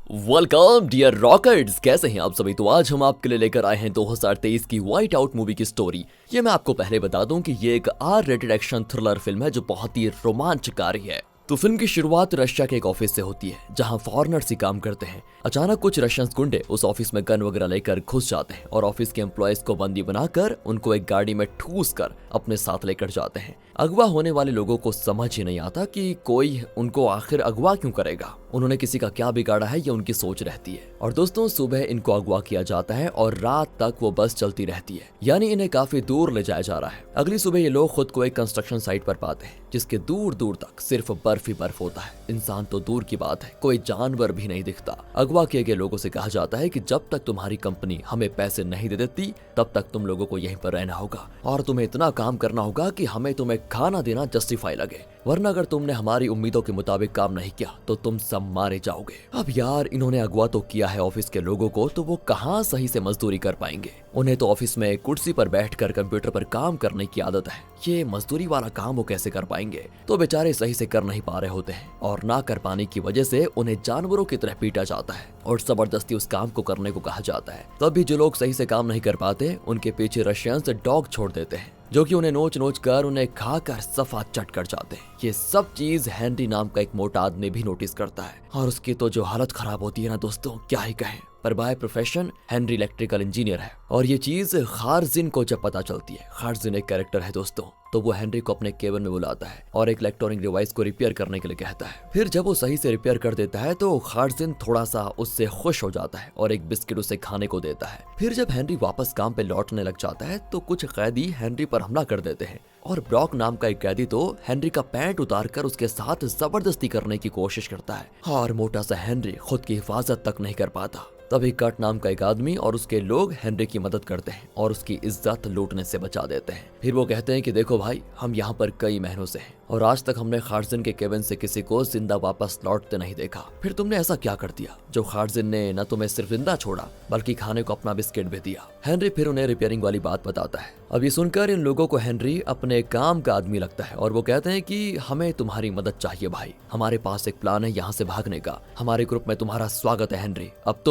Welcome dear rockets, कैसे हैं आप सभी। तो आज हम आपके लिए लेकर आए हैं 2023 की व्हाइट आउट मूवी की स्टोरी। ये मैं आपको पहले बता दूं कि ये एक R rated action thriller film है जो बहुत ही रोमांचकारी है। तो फिल्म की शुरुआत रशिया के एक ऑफिस से होती है जहां फॉरेनर्स ही काम करते हैं। अचानक कुछ रशियन गुंडे उस ऑफिस में गन वगैरह लेकर घुस जाते हैं और ऑफिस के एम्प्लॉयज को बंदी बनाकर उनको एक गाड़ी में ठूस कर अपने साथ लेकर जाते हैं। अगवा होने वाले लोगों को समझ ही नहीं आता कि कोई उनको आखिर अगवा क्यों करेगा, उन्होंने किसी का क्या बिगाड़ा है, ये उनकी सोच रहती है। और दोस्तों, सुबह इनको अगवा किया जाता है और रात तक वो बस चलती रहती है, यानी इन्हें काफी दूर ले जाया जा रहा है। अगली सुबह ये लोग खुद को एक कंस्ट्रक्शन साइट पर पाते हैं जिसके दूर दूर तक सिर्फ बर्फ ही बर्फ होता है। इंसान तो दूर की बात है, कोई जानवर भी नहीं दिखता। अगवा किए गए लोगों से कहा जाता है कि जब तक तुम्हारी कंपनी हमें पैसे नहीं दे देती तब तक तुम लोगों को यहीं पर रहना होगा और तुम्हें इतना काम करना होगा कि हमें तुम्हें खाना देना जस्टिफाई लगे, वरना अगर तुमने हमारी उम्मीदों के मुताबिक काम नहीं किया तो तुम सब मारे जाओगे। अब यार, इन्होंने अगवा तो किया है ऑफिस के लोगों को, तो वो कहाँ सही से मजदूरी कर पाएंगे। उन्हें तो ऑफिस में कुर्सी पर बैठकर कंप्यूटर पर काम करने की आदत है, ये मजदूरी वाला काम वो कैसे कर पाएंगे। तो बेचारे सही से कर नहीं पा रहे होते हैं और ना कर पाने की वजह से उन्हें जानवरों की तरह पीटा जाता है और जबरदस्ती उस काम को करने को कहा जाता है। तब भी जो लोग सही से काम नहीं कर पाते उनके पीछे रशियंस डॉग छोड़ देते हैं जो कि उन्हें नोच नोच कर उन्हें खाकर सफा चट कर जाते हैं। ये सब चीज हेनरी नाम का एक मोटा आदमी भी नोटिस करता है और उसकी तो जो हालत खराब होती है ना दोस्तों, क्या ही कहें। पर by profession Henry electrical engineer है और ये चीज खारजिन को जब पता चलती है, खारजिन एक कैरेक्टर है दोस्तों, तो वो हेनरी को अपने केबिन में बुलाता है और एक इलेक्ट्रॉनिक डिवाइस को रिपेयर करने के लिए कहता है। फिर जब वो सही से रिपेयर कर देता है तो खारजिन थोड़ा सा उससे खुश हो जाता है और एक बिस्किट उसे खाने को देता है। फिर जब हेनरी वापस काम पे लौटने लग जाता है तो कुछ कैदी हेनरी पर हमला कर देते हैं और ब्रॉक नाम का एक कैदी तो हेनरी का पैंट उतारकर उसके साथ जबरदस्ती करने की कोशिश करता है और मोटा सा हेनरी खुद की हिफाजत तक नहीं कर पाता। तभी कट नाम का एक आदमी और उसके लोग हेनरी की मदद करते हैं और उसकी इज्जत लूटने से बचा देते हैं। फिर वो कहते हैं कि देखो भाई, हम यहाँ पर कई महीनों से हैं और आज तक हमने खारजिन के केबिन से किसी को जिंदा वापस लौटते नहीं देखा। फिर तुमने ऐसा क्या कर दिया जो खारजिन ने न तुम्हें सिर्फ जिंदा छोड़ा बल्कि खाने को अपना बिस्किट भी दिया। हेनरी फिर उन्हें रिपेयरिंग वाली बात बताता है। अब ये सुनकर इन लोगों को हेनरी अपने काम का आदमी लगता है और वो कहते हैं कि हमें तुम्हारी मदद चाहिए भाई, हमारे पास एक प्लान है यहाँ से भागने का। हमारे ग्रुप में तुम्हारा स्वागत है हेनरी। अब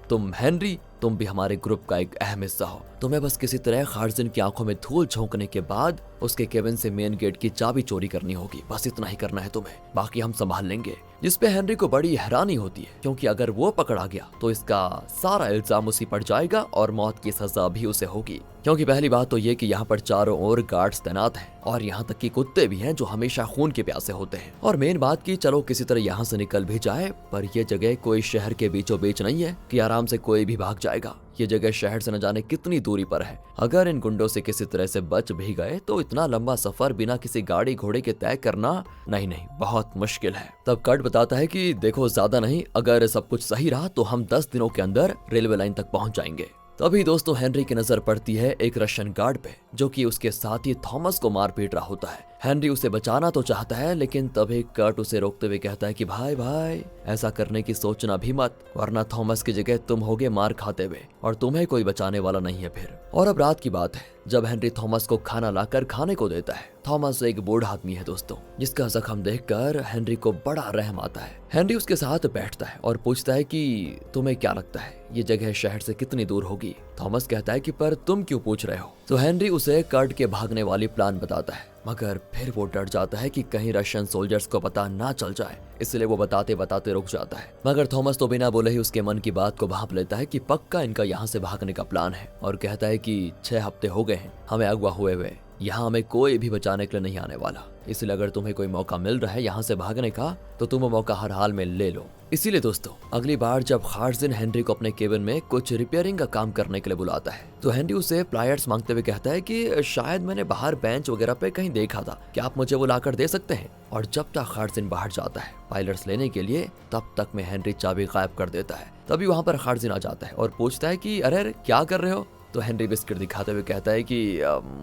तुम हेनरी, तुम भी हमारे ग्रुप का एक अहम हिस्सा हो। तुम्हें बस किसी तरह खारजिन की आंखों में धूल झोंकने के बाद उसके केबिन से मेन गेट की चाबी चोरी करनी होगी, बस इतना ही करना है तुम्हें, बाकी हम संभाल लेंगे। जिसपे हेनरी को बड़ी हैरानी होती है क्योंकि अगर वो पकड़ा गया तो इसका सारा इल्जाम उसी पर जाएगा और मौत की सजा भी उसे होगी। क्योंकि पहली बात तो ये कि यहाँ पर चारों ओर गार्ड्स तैनात हैं और यहाँ तक कि कुत्ते भी हैं जो हमेशा खून के प्यासे होते हैं। और मेन बात की चलो किसी तरह यहाँ से निकल भी जाए, पर यह जगह कोई शहर के बीचों बीच नहीं है कि आराम से कोई भी भाग जाएगा। ये जगह शहर से न जाने कितनी दूरी पर है। अगर इन गुंडों से किसी तरह से बच भी गए तो इतना लंबा सफर बिना किसी गाड़ी घोड़े के तय करना नहीं बहुत मुश्किल है। तब कट बताता है कि देखो, ज्यादा नहीं, अगर सब कुछ सही रहा तो हम 10 दिनों के अंदर रेलवे लाइन तक पहुंच जाएंगे। तभी दोस्तों हेनरी की नजर पड़ती है एक रशियन गार्ड पे जो कि उसके साथी थॉमस को मार पीट रहा होता है। हेनरी उसे बचाना तो चाहता है लेकिन तभी कर्ट उसे रोकते हुए कहता है कि भाई ऐसा करने की सोचना भी मत, वरना थॉमस की जगह तुम होगे मार खाते हुए और तुम्हें कोई बचाने वाला नहीं है फिर। और अब रात की बात है जब हेनरी थॉमस को खाना लाकर खाने को देता है। थॉमस एक बूढ़ा आदमी है दोस्तों जिसका जख्म देखकर हेनरी को बड़ा रहम आता है। हेनरी उसके साथ बैठता है और पूछता है कि तुम्हें क्या लगता है ये जगह शहर से कितनी दूर होगी। थॉमस कहता है कि पर तुम क्यों पूछ रहे हो। तो हेनरी उसे कर्ट के भागने वाली प्लान बताता है, मगर फिर वो डर जाता है कि कहीं रशियन सोल्जर्स को पता ना चल जाए, इसलिए वो बताते बताते रुक जाता है। मगर थॉमस तो बिना बोले ही उसके मन की बात को भांप लेता है कि पक्का इनका यहाँ से भागने का प्लान है और कहता है कि 6 हफ्ते हो गए हैं हमें अगवा हुए, यहाँ हमें कोई भी बचाने के लिए नहीं आने वाला, इसलिए अगर तुम्हें कोई मौका मिल रहा है यहाँ से भागने का तो तुम वो मौका हर हाल में ले लो। इसीलिए दोस्तों अगली बार जब खारजिन हेनरी को अपने केबिन में कुछ रिपेयरिंग का काम करने के लिए बुलाता है तो हेनरी उसे प्लायर्स मांगते हुए कहता है कि शायद मैंने बाहर बेंच वगैरह पे कहीं देखा था, क्या आप मुझे वो लाकर दे सकते हैं। और जब तक खारजिन बाहर जाता है पायलट्स लेने के लिए तब तक में हेनरी चाबी गायब कर देता है। तभी वहां पर खारजिन आ जाता है और पूछता है कि अरे क्या कर रहे हो। तो हेनरी बिस्किट दिखाते हुए कहता है कि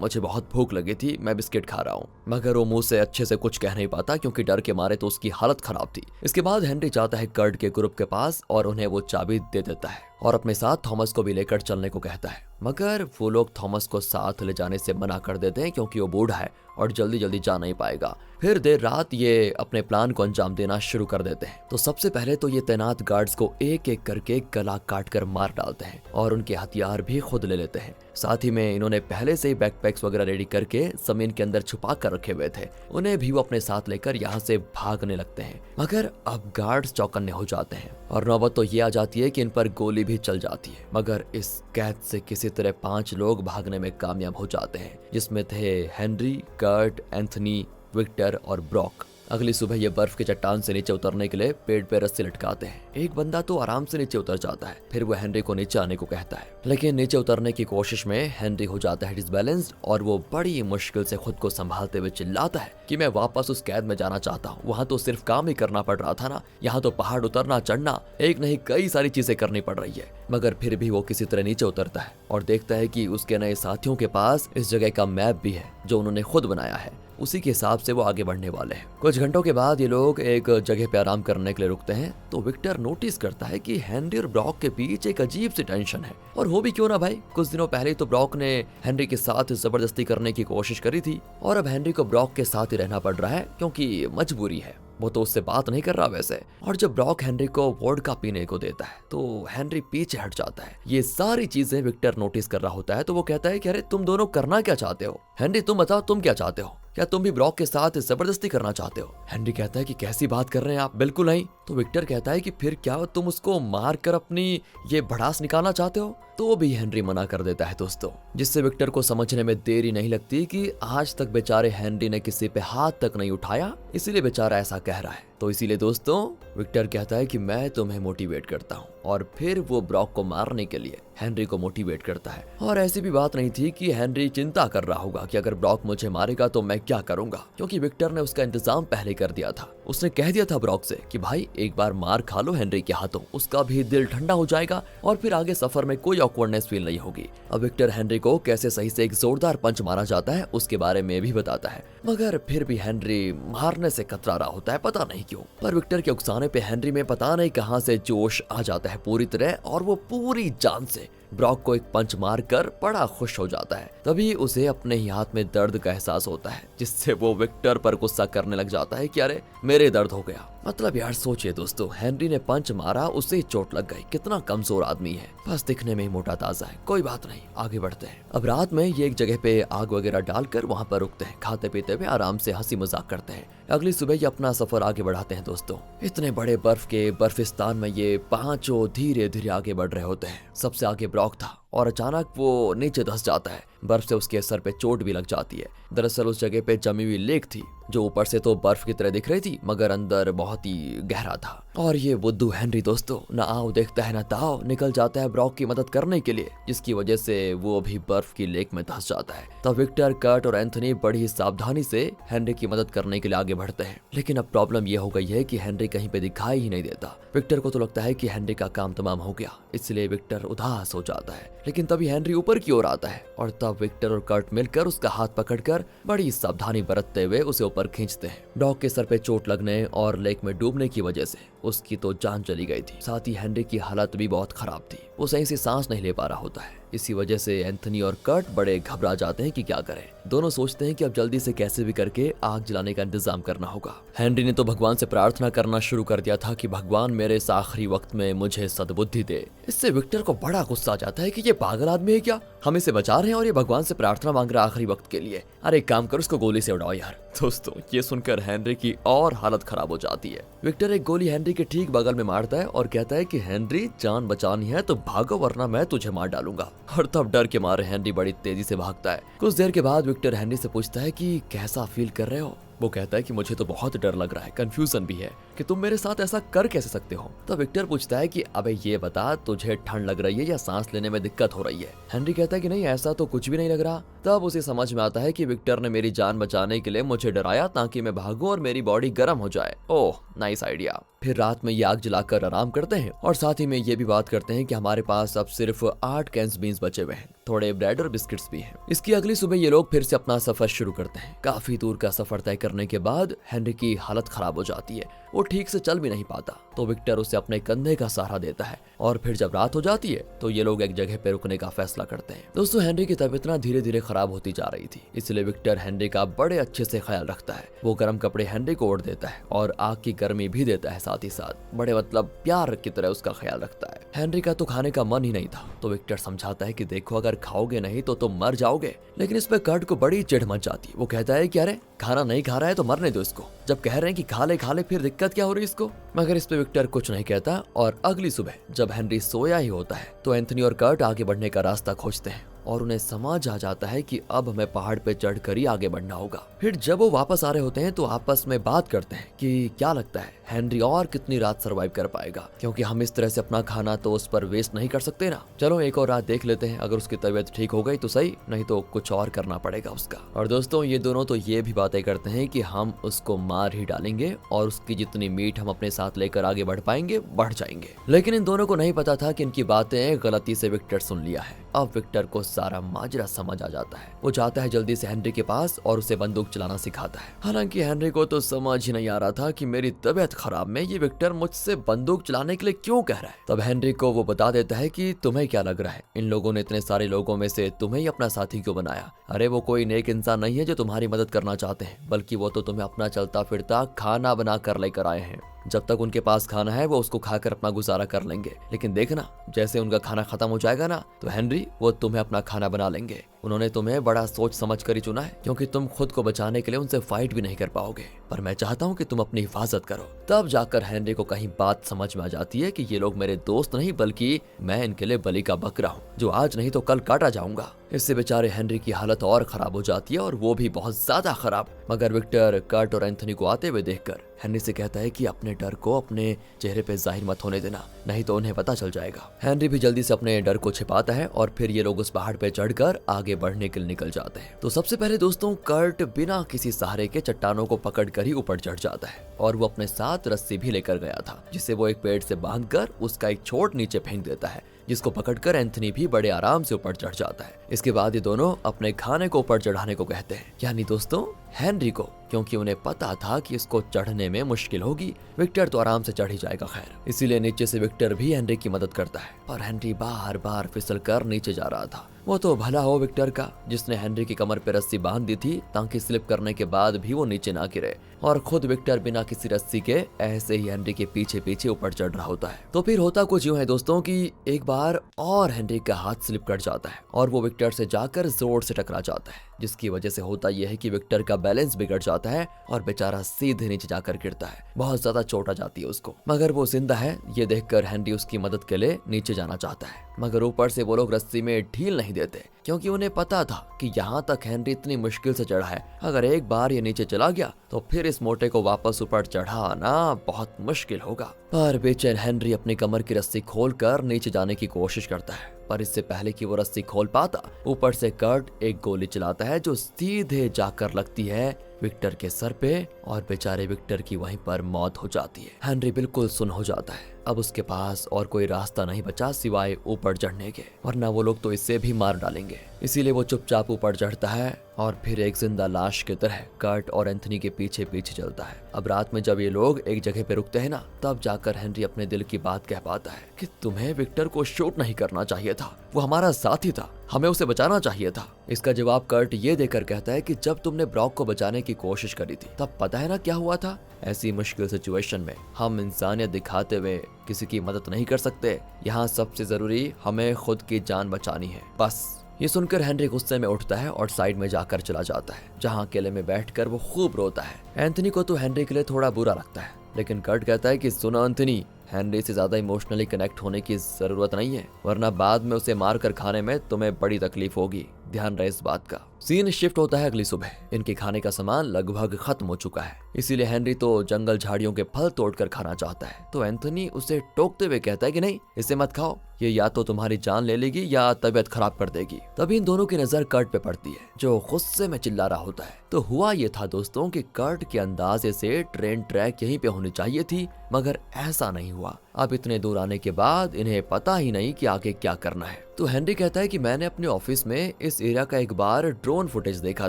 मुझे बहुत भूख लगी थी, मैं बिस्किट खा रहा हूँ। मगर वो मुंह से अच्छे से कुछ कह नहीं पाता क्योंकि डर के मारे तो उसकी हालत खराब थी। इसके बाद हेनरी जाता है कर्ट के ग्रुप के पास और उन्हें वो चाबी दे देता है और अपने साथ थॉमस को भी लेकर चलने को कहता है। मगर वो लोग थॉमस को साथ ले जाने से मना कर देते हैं क्योंकि वो बूढ़ा है और जल्दी जल्दी जा नहीं पाएगा। फिर देर रात ये अपने प्लान को अंजाम देना शुरू कर देते हैं। तो सबसे पहले तो ये तैनात गार्ड्स को एक एक करके गला काट कर मार डालते हैं और उनके हथियार भी खुद ले लेते हैं। साथ ही में इन्होंने पहले से ही बैकपैक्स वगैरह रेडी करके जमीन के अंदर छुपा कर रखे हुए थे, उन्हें भी वो अपने साथ लेकर यहाँ से भागने लगते हैं। मगर अब गार्ड्स चौकन्ने हो जाते हैं और नौबत तो ये आ जाती है कि इन पर गोली भी चल जाती है। मगर इस कैद से किसी तरह 5 लोग भागने में कामयाब हो जाते हैं, जिसमें थे हेनरी, कर्ट, एंथनी, विक्टर और ब्रॉक। अगली सुबह ये बर्फ के चट्टान से नीचे उतरने के लिए पेड़ पे रस्सी लटकाते हैं। एक बंदा तो आराम से नीचे उतर जाता है, फिर वो हेनरी को नीचे आने को कहता है, लेकिन नीचे उतरने की कोशिश में हेनरी हो जाता है डिसबैलेंस्ड और वो बड़ी मुश्किल से खुद को संभालते हुए चिल्लाता है कि मैं वापस उस कैद में जाना चाहता हूँ। वहाँ तो सिर्फ काम ही करना पड़ रहा था ना, यहाँ तो पहाड़ उतरना चढ़ना एक नहीं कई सारी चीजें करनी पड़ रही है। मगर फिर भी वो किसी तरह नीचे उतरता है और देखता है कि उसके नए साथियों के पास इस जगह का मैप भी है जो उन्होंने खुद बनाया है। उसी के हिसाब से वो आगे बढ़ने वाले हैं। कुछ घंटों के बाद ये लोग एक जगह पे आराम करने के लिए रुकते हैं तो विक्टर नोटिस करता है कि हेनरी और ब्रॉक के बीच एक अजीब सी टेंशन है। और हो भी क्यों ना भाई, कुछ दिनों पहले तो ब्रॉक ने हेनरी के साथ जबरदस्ती करने की कोशिश करी थी और अब हेनरी को ब्रॉक के साथ ही रहना पड़ रहा है क्योंकि मजबूरी है। वो तो उससे बात नहीं कर रहा वैसे। और जब ब्रॉक हेनरी को वोडका पीने को देता है तो हेनरी पीछे हट जाता है। ये सारी चीजें विक्टर नोटिस कर रहा होता है तो वो कहता है कि अरे तुम दोनों करना क्या चाहते हो? हेनरी तुम बताओ, तुम क्या चाहते हो? क्या तुम भी ब्रॉक के साथ जबरदस्ती करना चाहते हो? हेनरी कहता है कि कैसी बात कर रहे हैं आप, बिल्कुल नहीं। तो विक्टर कहता है कि फिर क्या तुम उसको मार कर अपनी ये भड़ास निकालना चाहते हो? तो भी हेनरी मना कर देता है दोस्तों, जिससे विक्टर को समझने में देरी नहीं लगती कि आज तक बेचारे हेनरी ने किसी पे हाथ तक नहीं उठाया, इसीलिए बेचारा ऐसा कह रहा है। तो इसीलिए दोस्तों विक्टर कहता है कि मैं तुम्हें मोटिवेट करता हूँ और फिर वो ब्रॉक को मारने के लिए हेनरी को मोटिवेट करता है। और ऐसी भी बात नहीं थी कि हेनरी चिंता कर रहा होगा कि अगर ब्रॉक मुझे मारेगा तो मैं क्या करूंगा, क्योंकि विक्टर ने उसका इंतजाम पहले कर दिया था। उसने कह दिया था ब्रॉक से कि भाई एक बार मार खा लो हेनरी के हाथों, उसका भी दिल ठंडा हो जाएगा और फिर आगे सफर में कोई ऑकवर्डनेस फील नहीं होगी। अब विक्टर हेनरी को कैसे सही से एक जोरदार पंच मारा जाता है उसके बारे में भी बताता है, मगर फिर भी हेनरी मारने से कतरा रहा होता है, पता नहीं क्यों। पर विक्टर के उकसाने पे हेनरी में पता नहीं कहां से जोश आ जाता है पूरी तरह और वो पूरी जान से ब्रॉक को एक पंच मारकर बड़ा खुश हो जाता है। तभी उसे अपने ही हाथ में दर्द का एहसास होता है, जिससे वो विक्टर पर गुस्सा करने लग जाता है कि अरे मेरे दर्द हो गया। मतलब यार सोचिए दोस्तों, हेनरी ने पंच मारा, उससे चोट लग गई, कितना कमजोर आदमी है, बस दिखने में ही मोटा ताजा है। कोई बात नहीं, आगे बढ़ते हैं। अब रात में ये एक जगह पे आग वगैरह डालकर वहाँ पर रुकते हैं, खाते पीते हुए आराम से हंसी मजाक करते हैं। अगली सुबह ये अपना सफर आगे बढ़ाते हैं दोस्तों। इतने बड़े बर्फ के बर्फिस्तान में ये पांचों धीरे धीरे आगे बढ़ रहे होते हैं। सबसे आगे ब्रॉक था और अचानक वो नीचे धंस जाता है, बर्फ से उसके सर पे चोट भी लग जाती है। दरअसल उस जगह पे जमी हुई लेक थी जो ऊपर से तो बर्फ की तरह दिख रही थी मगर अंदर बहुत ही गहरा था। और ये बुद्धू हेनरी दोस्तों न आओ देखता है न ताओ, निकल जाता है ब्रॉक की मदद करने के लिए, जिसकी वजह से वो भी बर्फ की लेक में धंस जाता है। तब विक्टर, कर्ट और एंथनी बड़ी ही सावधानी से हेनरी की मदद करने के लिए आगे बढ़ते हैं। लेकिन अब प्रॉब्लम ये हो गई है कि हेनरी कहीं पे दिखाई ही नहीं देता। विक्टर को तो लगता है कि हेनरी का काम तमाम हो गया, इसलिए विक्टर उदास हो जाता है। लेकिन तभी हेनरी ऊपर की ओर आता है और तब विक्टर और कर्ट मिलकर उसका हाथ पकड़कर बड़ी सावधानी बरतते हुए उसे ऊपर खींचते हैं। ब्रॉक के सर पे चोट लगने और लेक में डूबने की वजह से उसकी तो जान चली गई थी, साथ ही हेनरी की हालत भी बहुत खराब थी, वो सही से सांस नहीं ले पा रहा होता है। इसी वजह से एंथनी और कर्ट बड़े घबरा जाते हैं कि क्या करें। दोनों सोचते हैं कि अब जल्दी से कैसे भी करके आग जलाने का इंतजाम करना होगा। हेनरी ने तो भगवान से प्रार्थना करना शुरू कर दिया था कि भगवान मेरे इस आखिरी वक्त में मुझे सद्बुद्धि दे। इससे विक्टर को बड़ा गुस्सा आ जाता है कि ये पागल आदमी है क्या, हम इसे बचा रहे हैं और ये भगवान से प्रार्थना मांग रहा आखिरी वक्त के लिए। अरे एक काम करो, उसको गोली से उड़ाओ यार। दोस्तों ये सुनकर हेनरी की और हालत खराब हो जाती है। विक्टर एक गोली हेनरी के ठीक बगल में मारता है और कहता है कि हेनरी जान बचानी है तो भागो वरना मैं तुझे मार डालूंगा। और तब डर के मारे हेनरी बड़ी तेजी से भागता है। कुछ देर के बाद विक्टर हेनरी से पूछता है कि कैसा फील कर रहे हो। वो कहता है कि मुझे तो बहुत डर लग रहा है, कंफ्यूजन भी है कि तुम मेरे साथ ऐसा कर कैसे सकते हो। तो विक्टर पूछता है कि अबे ये बता, तुझे ठंड लग रही है या सांस लेने में दिक्कत हो रही है। हेनरी कहता है कि नहीं ऐसा तो कुछ भी नहीं लग रहा। तब उसे समझ में आता है कि विक्टर ने मेरी जान बचाने के लिए मुझे डराया ताकि मैं भागूं और मेरी बॉडी गर्म हो जाए। Oh nice idea. फिर रात में ये आग जलाकर आराम करते हैं और साथ ही में ये भी बात करते हैं कि हमारे पास अब सिर्फ 8 कैंस बीन्स बचे हुए हैं। थोड़े ब्रेड और बिस्किट्स भी हैं। इसकी अगली सुबह ये लोग फिर से अपना सफर शुरू करते हैं। काफी दूर का सफर तय करने के बाद हेनरी की हालत खराब हो जाती है, वो ठीक से चल भी नहीं पाता। तो विक्टर उसे अपने कंधे का सहारा देता है और फिर जब रात हो जाती है तो ये लोग एक जगह पे रुकने का फैसला करते हैं। दोस्तों, हेनरी की तबीयत ना धीरे धीरे खराब होती जा रही थी, इसलिए विक्टर हेनरी का बड़े अच्छे से ख्याल रखता है। वो गर्म कपड़े हेनरी को ओढ़ देता है और आग की गर्मी भी देता है, साथ ही साथ बड़े मतलब प्यार की तरह उसका ख्याल रखता है। हेनरी का तो खाने का मन ही नहीं था, तो विक्टर समझाता है कि देखो अगर खाओगे नहीं तो तुम मर जाओगे। लेकिन इस पे कर्ट को बड़ी चिढ़ मच जाती है। वो कहता है कि अरे खाना नहीं खा रहा है तो मरने दो इसको, जब कह रहे हैं कि खा ले फिर दिक्कत क्या हो रही है इसको। मगर इस पे विक्टर कुछ नहीं कहता और अगली सुबह जब हेनरी सोया ही होता है तो एंथनी और कर्ट आगे बढ़ने का रास्ता खोजते हैं और उन्हें समझ आ जाता है कि अब हमें पहाड़ पे चढ़कर ही आगे बढ़ना होगा। फिर जब वो वापस आ रहे होते हैं तो आपस में बात करते हैं कि क्या लगता है हेनरी और कितनी रात सरवाइव कर पाएगा, क्योंकि हम इस तरह से अपना खाना तो उस पर वेस्ट नहीं कर सकते ना। चलो एक और रात देख लेते हैं, अगर उसकी तबीयत ठीक हो गई तो सही, नहीं तो कुछ और करना पड़ेगा उसका। और दोस्तों, ये दोनों तो ये भी बातें करते हैं कि हम उसको मार ही डालेंगे और उसकी जितनी मीट हम अपने साथ लेकर आगे बढ़ पाएंगे बढ़ जाएंगे। लेकिन इन दोनों को नहीं पता था कि इनकी बातें गलती से विक्टर सुन लिया है। अब विक्टर को सारा माजरा समझ आ जाता है। वो जाता है जल्दी से हेनरी के पास और उसे बंदूक चलाना सिखाता है। हालांकि हेनरी को तो समझ ही नहीं आ रहा था कि मेरी तबीयत खराब में ये विक्टर मुझसे बंदूक चलाने के लिए क्यों कह रहा है। तब हेनरी को वो बता देता है कि तुम्हें क्या लग रहा है, इन लोगों ने इतने सारे लोगों में से तुम्हें ही अपना साथी क्यों बनाया। अरे वो कोई नेक इंसान नहीं है जो तुम्हारी मदद करना चाहते हैं, बल्कि वो तो तुम्हें अपना चलता फिरता खाना बना कर लेकर आए हैं। जब तक उनके पास खाना है वो उसको खाकर अपना गुजारा कर लेंगे, लेकिन देखना जैसे उनका खाना खत्म हो जाएगा ना तो हेनरी वो तुम्हें अपना खाना बना लेंगे। उन्होंने तुम्हें बड़ा सोच समझ कर ही चुना है, क्योंकि तुम खुद को बचाने के लिए उनसे फाइट भी नहीं कर पाओगे, पर मैं चाहता हूँ कि तुम अपनी हिफाजत करो। तब जाकर हेनरी को कहीं बात समझ में आ जाती है कि ये लोग मेरे दोस्त नहीं बल्कि मैं इनके लिए बलि का बकरा हूँ, जो आज नहीं तो कल काटा जाऊंगा। इससे बेचारे हेनरी की हालत और खराब हो जाती है और वो भी बहुत ज्यादा खराब। मगर विक्टर कर्ट और एंथनी को आते हुए देखकर हेनरी से कहता है कि अपने डर को अपने चेहरे पे जाहिर मत होने देना, नहीं तो उन्हें पता चल जाएगा। हेनरी भी जल्दी से अपने डर को छिपाता है और फिर ये लोग उस पहाड़ पे चढ़कर आगे बढ़ने के लिए निकल जाते हैं। तो सबसे पहले दोस्तों, कर्ट बिना किसी सहारे के चट्टानों को पकड़कर ही ऊपर चढ़ जाता है और वो अपने साथ रस्सी भी लेकर गया था, जिसे वो एक पेड़ से बांधकर उसका एक छोट नीचे फेंक देता है, जिसको पकड़कर एंथनी भी बड़े आराम से ऊपर चढ़ जाता है। इसके बाद ये दोनों अपने खाने को ऊपर चढ़ाने को कहते हैं, यानी दोस्तों हेनरी को, क्योंकि उन्हें पता था कि इसको चढ़ने में मुश्किल होगी। विक्टर तो आराम से चढ़ ही जाएगा खैर, इसीलिए नीचे से विक्टर भी हेनरी की मदद करता है, पर हेनरी बार बार फिसल कर नीचे जा रहा था। वो तो भला हो विक्टर का, जिसने हेनरी की कमर पे रस्सी बांध दी थी ताकि स्लिप करने के बाद भी वो नीचे ना गिरे, और खुद विक्टर बिना किसी रस्सी के ऐसे ही हेनरी के पीछे पीछे ऊपर चढ़ रहा होता है। तो फिर होता कुछ यूं है दोस्तों कि एक बार और हेनरी का हाथ स्लिप कर जाता है और वो विक्टर से जाकर जोर से टकरा जाता है, जिसकी वजह से होता यह है कि विक्टर का बैलेंस बिगड़ जाता है और बेचारा सीधे नीचे जाकर गिरता है। बहुत ज्यादा चोट आ जाती है उसको, मगर वो जिंदा है ये देखकर हेनरी उसकी मदद के लिए नीचे जाना चाहता है, मगर ऊपर से वो लोग रस्सी में ढील नहीं देते, क्योंकि उन्हें पता था कि यहाँ तक हेनरी इतनी मुश्किल से चढ़ा है, अगर एक बार ये नीचे चला गया तो फिर इस मोटे को वापस ऊपर चढ़ाना बहुत मुश्किल होगा। पर बेचैन हेनरी अपनी कमर की रस्सी खोलकर नीचे जाने की कोशिश करता है, पर इससे पहले कि वो रस्सी खोल पाता, ऊपर से कर्ट एक गोली चलाता है जो सीधे जाकर लगती है विक्टर के सर पे और बेचारे विक्टर की वहीं पर मौत हो जाती है। हेनरी बिल्कुल सुन्न हो जाता है, अब उसके पास और कोई रास्ता नहीं बचा सिवाय ऊपर चढ़ने के, वरना वो लोग तो इसे भी मार डालेंगे। इसीलिए वो चुपचाप ऊपर चढ़ता है और फिर एक जिंदा लाश की तरह कर्ट और एंथनी के पीछे पीछे चलता है। अब रात में जब ये लोग एक जगह पे रुकते हैं ना, तब जाकर हेनरी अपने दिल की बात कह पाता है कि तुम्हें विक्टर को शूट नहीं करना चाहिए था, वो हमारा साथी था, हमें उसे बचाना चाहिए था। इसका जवाब कर्ट ये देकर कहता है कि जब तुमने ब्रॉक को बचाने की कोशिश करी थी तब पता है ना क्या हुआ था। ऐसी मुश्किल सिचुएशन में हम इंसानियत दिखाते हुए किसी की मदद नहीं कर सकते, यहाँ सबसे जरूरी हमें खुद की जान बचानी है बस। ये सुनकर हेनरी गुस्से में उठता है और साइड में जाकर चला जाता है, जहाँ अकेले में बैठकर वो खूब रोता है। एंथनी को तो हेनरी के लिए थोड़ा बुरा लगता है, लेकिन कर्ट कहता है कि सुनो एंथनी, हेनरी से ज्यादा इमोशनली कनेक्ट होने की जरूरत नहीं है, वरना बाद में उसे मार कर खाने में तुम्हें बड़ी तकलीफ होगी, ध्यान रहे इस बात का। सीन शिफ्ट होता है अगली सुबह। इनके खाने का सामान लगभग खत्म हो चुका है, इसीलिए हेनरी तो जंगल झाड़ियों के फल तोड़कर खाना चाहता है, तो एंथनी उसे टोकते हुए कहता है कि नहीं, इसे मत खाओ, ये या तो तुम्हारी जान ले लेगी या तबीयत खराब कर देगी। तभी इन दोनों की नजर कर्ट पे पड़ती है, जो गुस्से में चिल्ला रहा होता है। तो हुआ ये था दोस्तों कि कर्ट के अंदाजे से ट्रेन ट्रैक यहीं पे होनी चाहिए थी, मगर ऐसा नहीं हुआ। अब इतने दूर आने के बाद इन्हें पता ही नहीं कि आगे क्या करना है। तो हेनरी कहता है कि मैंने अपने ऑफिस में इस एरिया का एक बार ड्रोन फुटेज देखा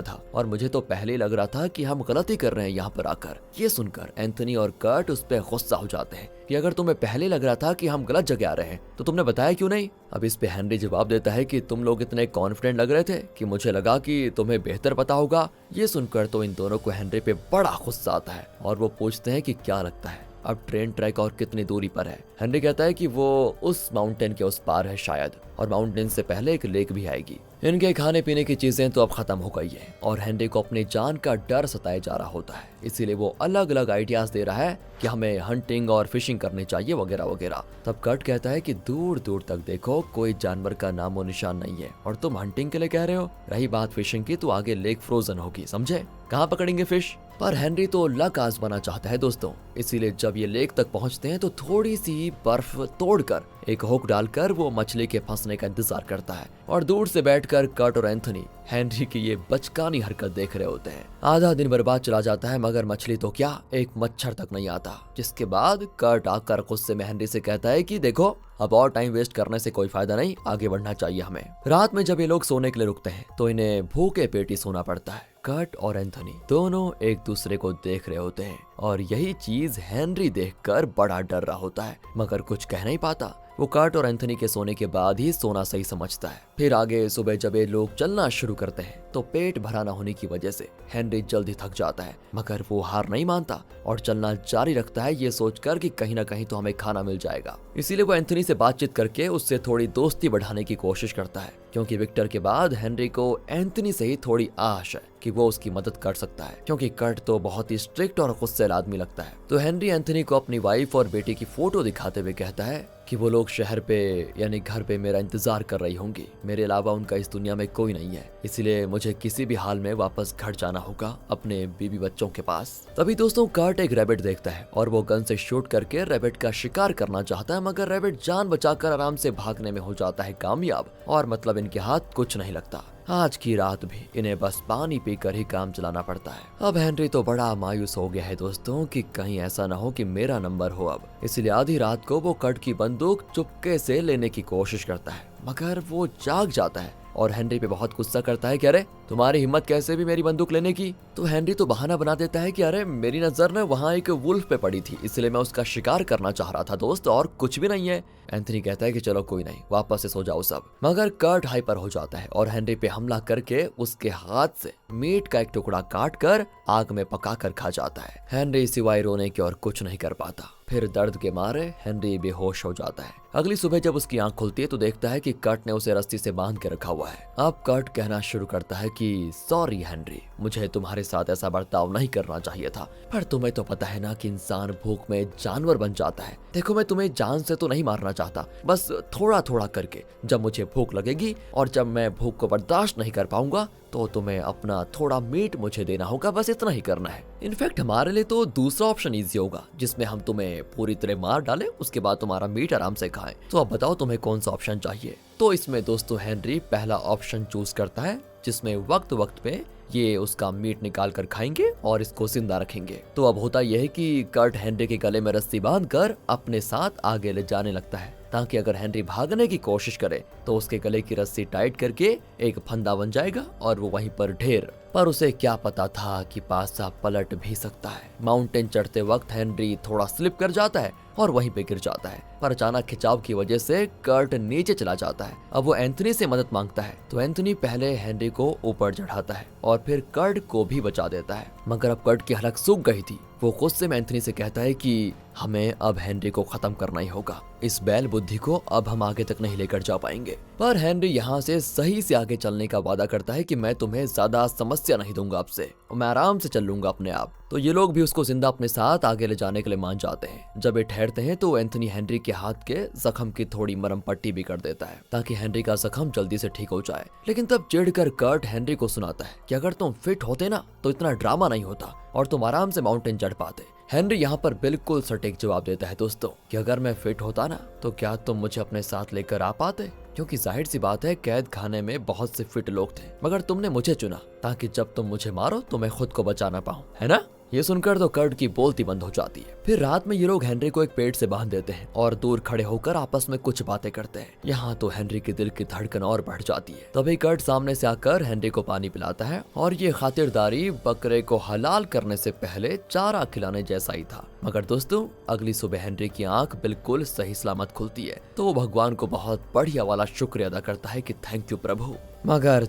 था और मुझे तो पहले ही लग रहा था कि हम गलती कर रहे हैं यहाँ पर आकर। ये सुनकर एंथनी और कर्ट उस पर गुस्सा हो जाते हैं कि अगर तुम्हें पहले लग रहा था कि हम गलत जगह आ रहे हैं तो तुमने बताया क्यों नहीं। अब इस पे हेनरी जवाब देता है कि तुम लोग इतने कॉन्फिडेंट लग रहे थे कि मुझे लगा कि तुम्हें बेहतर पता होगा। ये सुनकर तो इन दोनों को हेनरी पे बड़ा गुस्सा आता है और वो पूछते हैं कि क्या लगता है अब ट्रेन ट्रैक और कितनी दूरी पर है। हेनरी कहता है कि वो उस माउंटेन के उस पार है शायद, और माउंटेन से पहले एक लेक भी आएगी। इनके खाने पीने की चीजें तो अब खत्म हो गई है और हेनरी को अपनी जान का डर सताया जा रहा होता है, इसीलिए वो अलग अलग आइडियाज दे रहा है कि हमें हंटिंग और फिशिंग करनी चाहिए वगैरह वगैरह। तब कर्ट कहता है कि दूर दूर तक देखो कोई जानवर का नामो निशान नहीं है और तुम हंटिंग के लिए कह रहे हो। रही बात फिशिंग की तो आगे लेक फ्रोजन होगी, समझे, कहाँ पकड़ेंगे फिश। पर हेनरी तो लक आजमाना चाहता है दोस्तों, इसीलिए जब ये लेक तक पहुंचते हैं तो थोड़ी सी बर्फ तोड़कर एक हुक डालकर वो मछली के फंसने का इंतजार करता है और दूर से बैठकर कर्ट और एंथनी हेनरी की ये बचकानी हरकत देख रहे होते हैं। आधा दिन बर्बाद चला जाता है मगर मछली तो क्या एक मच्छर तक नहीं आता, जिसके बाद कर्ट आकर गुस्से में हेनरी से कहता है कि देखो अब और टाइम वेस्ट करने से कोई फायदा नहीं, आगे बढ़ना चाहिए हमें। रात में जब ये लोग सोने के लिए रुकते हैं तो इन्हें भूखे पेट ही सोना पड़ता है। कर्ट और एंथनी दोनों एक दूसरे को देख रहे होते हैं और यही चीज हेनरी देखकर बड़ा डर रहा होता है मगर कुछ कह नहीं पाता। वो कर्ट और एंथनी के सोने के बाद ही सोना सही समझता है। फिर आगे सुबह जब ये लोग चलना शुरू करते हैं तो पेट भरा न होने की वजह से हेनरी जल्दी थक जाता है मगर वो हार नहीं मानता और चलना जारी रखता है, ये सोचकर कि कहीं ना कहीं तो हमें खाना मिल जाएगा। इसीलिए वो एंथनी से बातचीत करके उससे थोड़ी दोस्ती बढ़ाने की कोशिश करता है, क्योंकि विक्टर के बाद हेनरी को एंथनी से ही थोड़ी आश है कि वो उसकी मदद कर सकता है, क्योंकि कर्ट तो बहुत ही स्ट्रिक्ट और गुस्सैल आदमी लगता है। तो हेनरी एंथनी को अपनी वाइफ और बेटी की फोटो दिखाते हुए कहता है कि वो लोग शहर पे यानी घर पे मेरा इंतजार कर रही होंगी, मेरे अलावा उनका इस दुनिया में कोई नहीं है, इसलिए मुझे किसी भी हाल में वापस घर जाना होगा अपने बीवी बच्चों के पास। तभी दोस्तों कर्ट एक रैबिट देखता है और वो गन से शूट करके रैबिट का शिकार करना चाहता है मगर रैबिट जान बचाकर आराम से भागने में हो जाता है कामयाब और मतलब इनके हाथ कुछ नहीं लगता। आज की रात भी इन्हें बस पानी पीकर ही काम चलाना पड़ता है। अब हेनरी तो बड़ा मायूस हो गया है दोस्तों कि कहीं ऐसा ना हो कि मेरा नंबर हो अब, इसलिए आधी रात को वो कर्ट की बंदूक चुपके से लेने की कोशिश करता है मगर वो जाग जाता है और हेनरी पे बहुत गुस्सा करता है कि अरे तुम्हारी हिम्मत कैसे भी मेरी बंदूक लेने की। तो हेनरी तो बहाना बना देता है कि अरे मेरी नजर ने वहाँ एक वुल्फ पे पड़ी थी, इसलिए मैं उसका शिकार करना चाह रहा था दोस्त, और कुछ भी नहीं है। एंथनी कहता है कि चलो कोई नहीं, वापस से सो जाओ सब। मगर कर्ट हाइपर हो जाता है और हेनरी पे हमला करके उसके हाथ से मीट का एक टुकड़ा काट कर आग में पका कर खा जाता है। हेनरी सिवाय रोने के और कुछ नहीं कर पाता। फिर दर्द के मारे हेनरी बेहोश हो जाता है। अगली सुबह जब उसकी आंख खुलती है तो देखता है कि कर्ट ने उसे रस्सी से बांध के रखा हुआ है। अब कर्ट कहना शुरू करता है कि सॉरी हेनरी, मुझे तुम्हारे साथ ऐसा बर्ताव नहीं करना चाहिए था, पर तुम्हें तो पता है ना कि इंसान भूख में जानवर बन जाता है। देखो मैं तुम्हें जान से तो नहीं मारना चाहता, बस थोड़ा थोड़ा करके जब मुझे भूख लगेगी और जब मैं भूख को बर्दाश्त नहीं कर पाऊंगा तो तुम्हें अपना थोड़ा मीट मुझे देना होगा, बस इतना ही करना है। इनफैक्ट हमारे लिए तो दूसरा ऑप्शन इजी होगा जिसमें हम तुम्हें पूरी तरह मार डालें, उसके बाद तुम्हारा मीट आराम से खाएं। तो अब बताओ तुम्हें कौन सा ऑप्शन चाहिए। तो इसमें दोस्तों हेनरी पहला ऑप्शन चूज करता है जिसमें वक्त वक्त पे ये उसका मीट निकाल कर खाएंगे और इसको जिंदा रखेंगे। तो अब होता यह है कि कर्ट हेनरी के गले में रस्सी बांधकर अपने साथ आगे ले जाने लगता है ताकि अगर हेनरी भागने की कोशिश करे तो उसके गले की रस्सी टाइट करके एक फंदा बन जाएगा और वो वहीं पर ढेर। पर उसे क्या पता था कि पासा पलट भी सकता है। माउंटेन चढ़ते वक्त हेनरी थोड़ा स्लिप कर जाता है और वहीं पे गिर जाता है, पर अचानक खिंचाव की वजह से कर्ट नीचे चला जाता है। अब वो एंथनी से मदद मांगता है तो एंथनी पहले हेनरी को ऊपर चढ़ाता है और फिर कर्ट को भी बचा देता है। मगर अब कर्ट की हलक सूख गई थी। वो गुस्से में एंथनी से कहता है कि हमें अब हेनरी को खत्म करना ही होगा, इस बैल बुद्धि को अब हम आगे तक नहीं लेकर जा पाएंगे। पर हेनरी यहाँ से सही से आगे चलने का वादा करता है कि मैं तुम्हें ज्यादा समस्या नहीं दूंगा आपसे, मैं आराम से चल लूंगा अपने आप। तो ये लोग भी उसको जिंदा अपने साथ आगे ले जाने के लिए मान जाते हैं। जब ये ठहरते हैं तो एंथनी हेनरी के हाथ के जख्म की थोड़ी मरहम पट्टी भी कर देता है ताकि हेनरी का जख्म जल्दी से ठीक हो जाए। लेकिन तब चिढ़कर कर्ट हेनरी को सुनाता है कि अगर तुम फिट होते ना तो इतना ड्रामा नहीं होता और तुम आराम से माउंटेन चढ़ पाते। हेनरी यहाँ पर बिल्कुल सटीक जवाब देता है दोस्तों कि अगर मैं फिट होता ना तो क्या तुम मुझे अपने साथ लेकर आ पाते, क्योंकि जाहिर सी बात है कैद खाने में बहुत से फिट लोग थे, मगर तुमने मुझे चुना ताकि जब तुम मुझे मारो तो मैं खुद को बचा ना पाऊं, है ना। ये सुनकर तो कर्ट की बोलती बंद हो जाती है। फिर रात में ये लोग हेनरी को एक पेड़ से बांध देते हैं और दूर खड़े होकर आपस में कुछ बातें करते हैं। यहाँ तो हेनरी के दिल की धड़कन और बढ़ जाती है। तभी कर्ट सामने से आकर हेनरी को पानी पिलाता है और ये खातिरदारी बकरे को हलाल करने से पहले चारा खिलाने जैसा ही था। मगर दोस्तों अगली सुबह हेनरी की आंख बिल्कुल सही सलामत खुलती है तो वो भगवान को बहुत बढ़िया वाला शुक्रिया अदा करता है कि थैंक यू प्रभु। मगर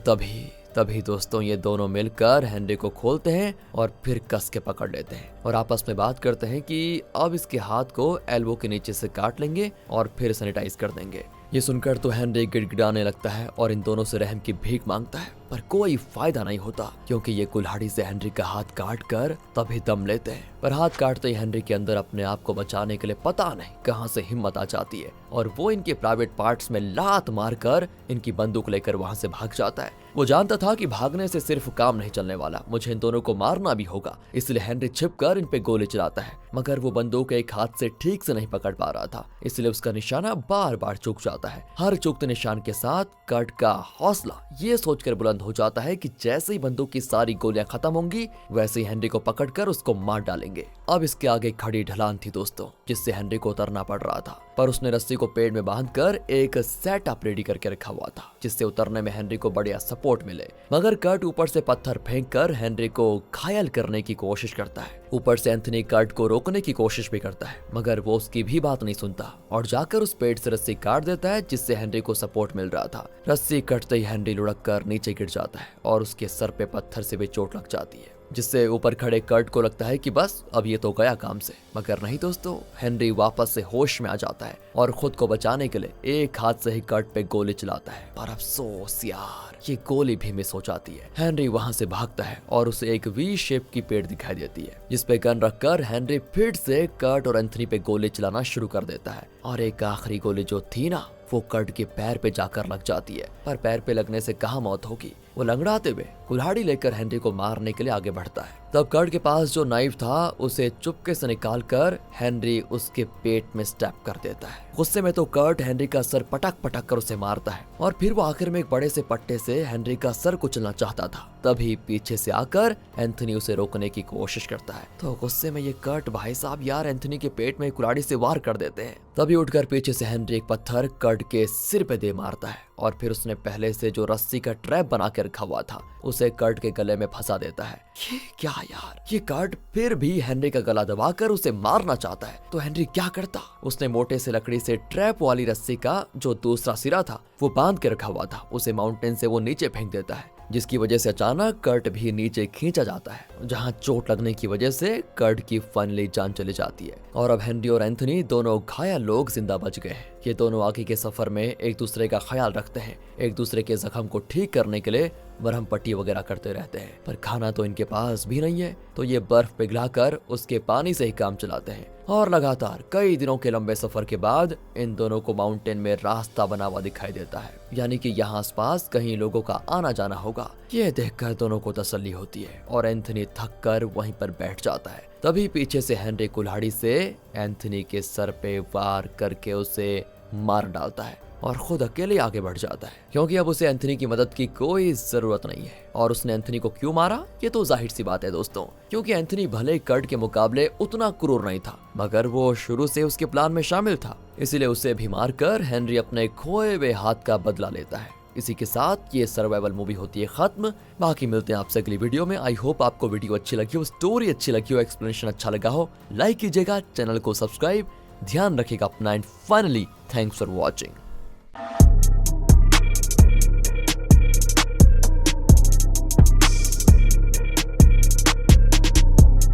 तभी दोस्तों ये दोनों मिलकर हेनरी को खोलते हैं और फिर कस के पकड़ लेते हैं और आपस में बात करते हैं कि अब इसके हाथ को एल्बो के नीचे से काट लेंगे और फिर सैनिटाइज कर देंगे। ये सुनकर तो हेनरी गिड़गिड़ाने लगता है और इन दोनों से रहम की भीख मांगता है, पर कोई फायदा नहीं होता क्योंकि ये कुल्हाड़ी से हेनरी का हाथ काट कर तभी दम लेते हैं। पर हाथ काटते ही हेनरी के अंदर अपने आप को बचाने के लिए पता नहीं कहां से हिम्मत आ जाती है और वो इनके प्राइवेट पार्ट्स में लात मारकर इनकी बंदूक लेकर वहां से भाग जाता है। वो जानता था कि भागने से सिर्फ काम नहीं चलने वाला, मुझे इन दोनों को मारना भी होगा, इसलिए हेनरी छिपकर इन पे गोली चलाता है। मगर वो बंदूक एक हाथ से ठीक से नहीं पकड़ पा रहा था, इसलिए उसका निशाना बार बार चूक जाता है। हर चूकते निशान के साथ कर्ट का हौसला ये सोचकर बुलंद हो जाता है कि जैसे ही बंदूक की सारी गोलियां खत्म होंगी वैसे ही हेनरी को पकड़कर उसको मार डालेंगे। अब इसके आगे खड़ी ढलान थी दोस्तों, जिससे हेनरी को उतरना पड़ रहा था, पर उसने रस्सी को पेड़ में बांधकर एक सेटअप रेडी करके रखा हुआ था जिससे उतरने में हेनरी को बढ़िया सपोर्ट मिले। मगर कर्ट ऊपर से पत्थर फेंककर हेनरी को घायल करने की कोशिश करता है। ऊपर से एंथनी कर्ट को रोकने की कोशिश भी करता है, मगर वो उसकी भी बात नहीं सुनता और जाकर उस पेड़ से रस्सी काट देता है जिससे हेनरी को सपोर्ट मिल रहा था। रस्सी कटते ही हेनरी लुढ़क कर नीचे गिर जाता है और उसके सर पे पत्थर से भी चोट लग जाती है, जिससे ऊपर खड़े कर्ट को लगता है कि बस अब ये तो गया काम से। मगर नहीं दोस्तों, हेनरी वापस से होश में आ जाता है और खुद को बचाने के लिए एक हाथ से ही कर्ट पे गोली चलाता है, पर अफसोस यार ये गोली भी मिस हो जाती है। हेनरी वहां से भागता है और उसे एक वी शेप की पेड़ दिखाई देती है जिसपे गन रखकर हेनरी फिर से कर्ट और एंथनी पे गोली चलाना शुरू कर देता है और एक आखिरी गोली जो थी ना वो कर्ट के पैर पे जाकर लग जाती है, पर पैर पे लगने से कहाँ मौत होगी। वो लंगड़ाते हुए कुल्हाड़ी लेकर हेनरी को मारने के लिए आगे बढ़ता है। तब कर्ट के पास जो नाइफ था उसे चुपके से निकालकर हेनरी उसके पेट में स्टैब कर देता है। गुस्से में तो कर्ट हेनरी का सर पटक पटक कर उसे मारता है और फिर वो आखिर में एक बड़े से पट्टे से हेनरी का सर कुचलना चाहता था। तभी पीछे से आकर एंथनी उसे रोकने की कोशिश करता है तो गुस्से में ये कर्ट भाई साहब यार एंथनी के पेट में कुल्हाड़ी से वार कर देते हैं। तभी उठकर पीछे से हेनरी एक पत्थर कर्ट के सिर पे दे मारता है और फिर उसने पहले से जो रस्सी का ट्रैप बना के रखा हुआ था उसे कर्ट के गले में फंसा देता है। ये क्या यार, ये कर्ट फिर भी हेनरी का गला दबाकर उसे मारना चाहता है तो हेनरी क्या करता, उसने मोटे से लकड़ी से ट्रैप वाली रस्सी का जो दूसरा सिरा था वो बांध के रखा हुआ था, उसे माउंटेन से वो नीचे फेंक देता है, जिसकी वजह से अचानक कर्ट भी नीचे खींचा जाता है, जहां चोट लगने की वजह से कर्ट की फाइनली जान चली जाती है। और अब हेनरी और एंथनी दोनों घायल लोग जिंदा बच गए हैं। ये दोनों आगे के सफर में एक दूसरे का ख्याल रखते हैं, एक दूसरे के जख्म को ठीक करने के लिए मरहम पट्टी वगैरह करते रहते हैं, पर खाना तो इनके पास भी नहीं है तो ये बर्फ पिघलाकर उसके पानी से ही काम चलाते हैं। और लगातार कई दिनों के लंबे सफर के बाद इन दोनों को माउंटेन में रास्ता बना हुआ दिखाई देता है, यानी कि यहाँ आसपास कहीं लोगों का आना जाना होगा। ये देखकर दोनों को तसल्ली होती है और एंथनी थक कर वहीं पर बैठ जाता है। तभी पीछे से हेनरी कुल्हाड़ी से एंथनी के सर पे वार करके उसे मार डालता है और खुद अकेले आगे बढ़ जाता है, क्योंकि अब उसे एंथनी की मदद की कोई जरूरत नहीं है। और उसने एंथनी को क्यों मारा ये तो जाहिर सी बात है दोस्तों, क्योंकि एंथनी भले कर्ट के मुकाबले उतना क्रूर नहीं था, मगर वो शुरू से उसके प्लान में शामिल था, इसलिए उसे भी मारकर हेनरी अपने खोए हुए हाथ का बदला लेता है। इसी के साथ ये सर्वाइवल मूवी होती है खत्म। बाकी मिलते हैं आपसे अगली वीडियो में। आई होप आपको वीडियो अच्छी लगी हो, स्टोरी अच्छी लगी हो, एक्सप्लेनेशन अच्छा लगा हो। लाइक कीजिएगा, चैनल को सब्सक्राइब, ध्यान रखिएगा अपना, and finally thanks for watching.